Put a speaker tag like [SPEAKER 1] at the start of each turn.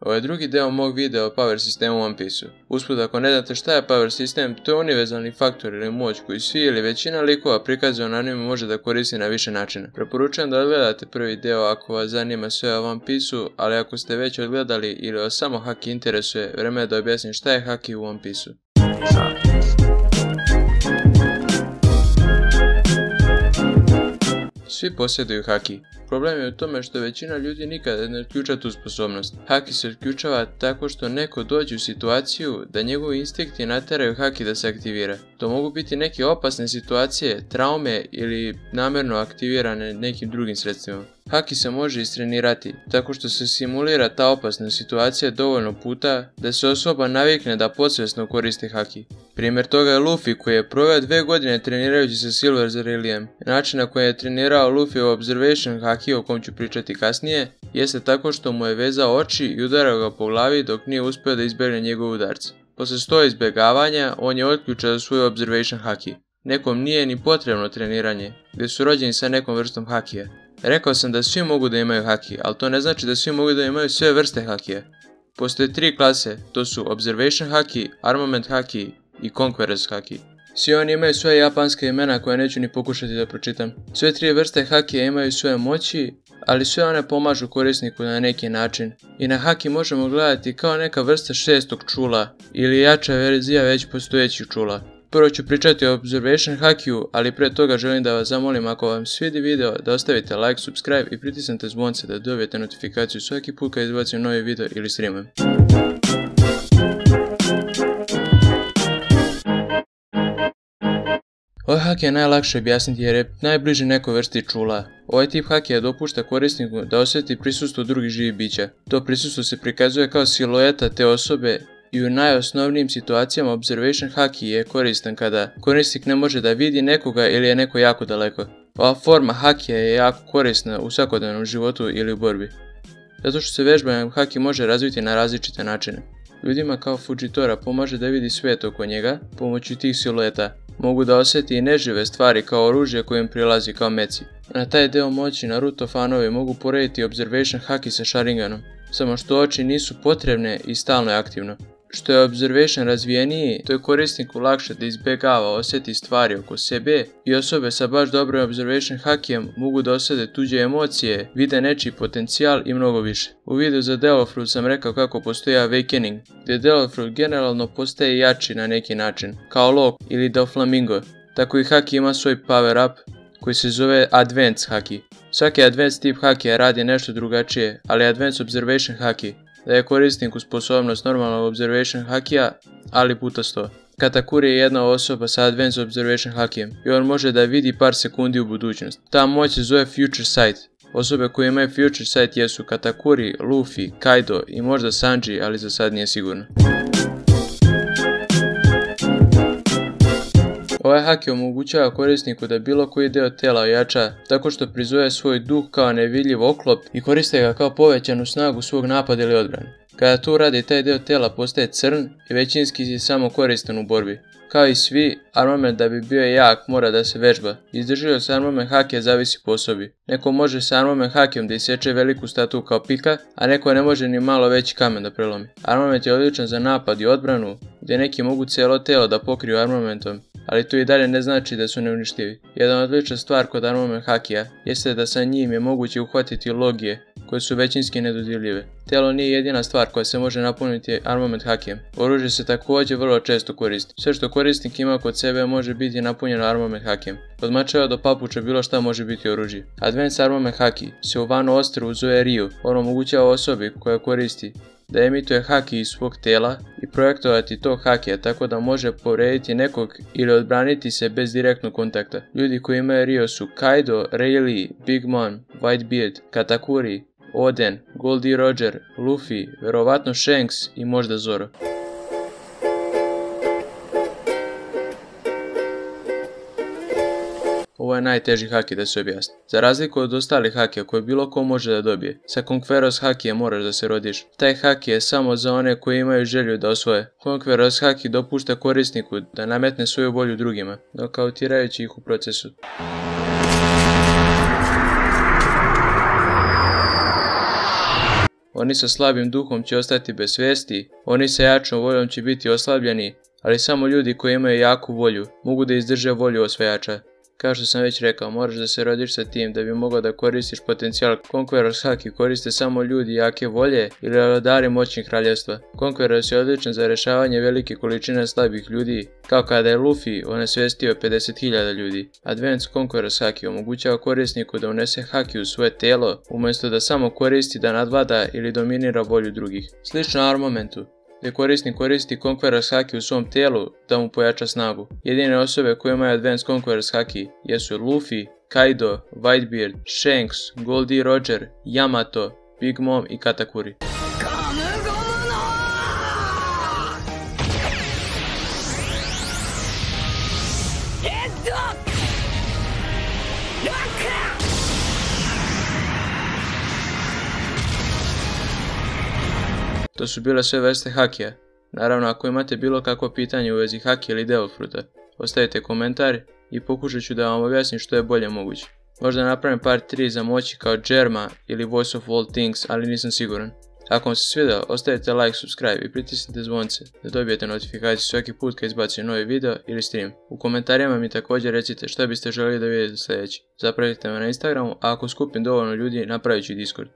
[SPEAKER 1] Ovo je drugi deo mog videa o power sistemu u One Piece-u. Usput, ako ne znate šta je power sistem, to je univerzalni faktor ili moć koji svi ili većina likova prikazano anime može da koristi na više načina. Preporučujem da odgledate prvi deo ako vas zanima sve o One Piece-u, ali ako ste već odgledali ili vas samo haki interesuje, vreme je da objasnim šta je haki u One Piece-u. Svi posjeduju haki. Problem je u tome što većina ljudi nikada ne otključa tu sposobnost. Haki se otključava tako što neko dođe u situaciju da njegovi instinkti nateraju haki da se aktivira. To mogu biti neke opasne situacije, traume ili namjerno aktivirane nekim drugim sredstvima. Haki se može istrenirati tako što se simulira ta opasna situacija dovoljno puta da se osoba navikne da podsvjesno koristi haki. Primjer toga je Luffy koji je proveo 2 godine trenirajući se Silver Zarelijem. Način na koji je trenirao Luffy u Observation haki, o kom ću pričati kasnije, jeste tako što mu je vezao oči i udarao ga po glavi dok nije uspio da izbjegne njegov udarce. Posle 100 izbjegavanja, on je otključao svoju Observation haki. Nekom nije ni potrebno treniranje, gdje su rođeni sa nekom vrstom hakija. Rekao sam da svi mogu da imaju haki, ali to ne znači da svi mogu da imaju sve vrste hakija. Postoje 3 klase, to su Observation haki, Armament haki i Conqueror's haki. Svi oni imaju svoje japanske imena koje neću ni pokušati da pročitam. Sve 3 vrste hakija imaju svoje moći, ali sve one pomažu korisniku na neki način. I na haki možemo gledati kao neka vrsta 6. čula ili jača verzija već postojećih čula. Prvo ću pričati o Observation hakiju, ali prije toga želim da vas zamolim ako vam svidi video da ostavite like, subscribe i pritisnete zvonce da dobijete notifikaciju svaki put kad izbacim novi video ili streamujem. Ovaj hak je najlakše objasniti jer je najbliži nekoj vrsti čula. Ovaj tip hakija dopušta korisniku da osjeti prisustvo drugih živih bića. To prisustvo se prikazuje kao silueta te osobe i u najosnovnijim situacijama Observation haki je koristan kada korisnik ne može da vidi nekoga ili je neko jako daleko. Ova forma hakija je jako korisna u svakodnevnom životu ili u borbi. Zato što se vežbanjem haki može razviti na različite načine. Ljudima kao Fujitora pomaže da vidi svijet oko njega pomoću tih silueta. Mogu da osjeti i nežive stvari kao oružje kojim prilazi kao meci. Na taj deo moći Naruto fanovi mogu porediti Observation haki sa Sharinganom, samo što oči nisu potrebne i stalno je aktivno. Što je Observation razvijeniji, to je korisniku lakše da izbjegava osjeti stvari oko sebe i osobe sa baš dobrim Observation hakijem mogu da osjete tuđe emocije, vide nečiji potencijal i mnogo više. U videu za Delafruit sam rekao kako postoji Awakening, gdje Delafruit generalno postaje jači na neki način, kao Lok ili Doflamingo. Tako i haki ima svoj power up koji se zove Advanced haki. Svaki Advanced tip hakija radi nešto drugačije, ali Advanced Observation haki daje korisniku sposobnost normalnog Observation hakija, ali puta 100. Katakuri je jedna osoba sa Advanced Observation hakijem i on može da vidi par sekundi u budućnost. Ta moć se zove Future Sight. Osobe koje imaju Future Sight jesu Katakuri, Luffy, Kaido i možda Sanji, ali za sad nije sigurno. Ovaj haki omogućava korisniku da bilo koji deo tela ojača tako što prizove svoj duh kao nevidljiv oklop i koriste ga kao povećanu snagu svog napada ili odbrane. Kada to uradi, taj deo tela postaje crn i većinski je samo koristan u borbi. Kao i svi, armament da bi bio jak mora da se vežba. Izdržljivost armament hakija zavisi po osobi. Neko može sa armament hakijom da iseče veliku statu kao pika, a neko ne može ni malo veći kamen da prelomi. Armament je odličan za napad i odbranu, gdje neki mogu cijelo telo da pokriju armamentom, ali to i dalje ne znači da su neuništivi. Jedna odlična stvar kod armament hakija jeste da sa njim je moguće uhvatiti logije, koje su većinski nedodirljive. Telo nije jedina stvar koja se može napuniti armament hakijem. Oružje se također vrlo često koristi. Sve što korisnik ima kod sebe može biti napunjeno armament hakijem. Od mačeva do papuča bilo šta može biti oružje. Advanced armament haki se u Wano ostrvu zove Ryu. On omogućava osobi koja koristi da emituje haki iz svog tela i projektovati tog hakija tako da može povrediti nekog ili odbraniti se bez direktnog kontakta. Ljudi koji imaju Ryu su Kaido, Rayleigh, Big Mom, Whitebeard, Katakuri, Oden, Goldie Roger, Luffy, verovatno Shanks i možda Zoro. Ovo je najteži haki da se objasni. Za razliku od ostalih hakija koje bilo ko može da dobije, sa Conqueror's hakijem moraš da se rodiš. Taj haki je samo za one koji imaju želju da osvoje. Conqueror's haki dopušta korisniku da nametne svoju volju drugima, nokautirajući ih u procesu. Oni sa slabim duhom će ostati bez svijesti, oni sa jačom voljom će biti oslabljeni, ali samo ljudi koji imaju jaku volju mogu da izdrže volju osvajača. Kao što sam već rekao, moraš da se rodiš sa tim da bi mogao da koristiš potencijal. Conqueror's Haki koriste samo ljudi jake volje ili vladari moćnih kraljevstva. Conquerors je odličan za rješavanje velike količine slabih ljudi, kao kada je Luffy onesvestio 50.000 ljudi. Advanced Conqueror's Haki omogućava korisniku da unese haki u svoje telo, umjesto da samo koristi da nadvlada ili dominira volju drugih. Slično armamentu, gdje korisnik koristi Conqueror's Haki u svom tijelu da mu pojača snagu. Jedine osobe koje imaju Advanced Conqueror's Haki jesu Luffy, Kaido, Whitebeard, Shanks, Goldie Roger, Yamato, Big Mom i Katakuri. To su bile sve vrste hakija. Naravno, ako imate bilo kakvo pitanje u vezi haki ili Devil Fruita, ostavite komentar i pokušat ću da vam objasnim što je bolje moguće. Možda napravim part 3 za moći kao Germa ili Voice of All Things, ali nisam siguran. Ako vam se svidao, ostavite like, subscribe i pritisnite zvonce da dobijete notifikaciju svaki put kad izbacim novi video ili stream. U komentarima mi također recite što biste željeli da vidite sljedeći. Zapravite me na Instagramu, a ako skupim dovoljno ljudi napravit ću Discord.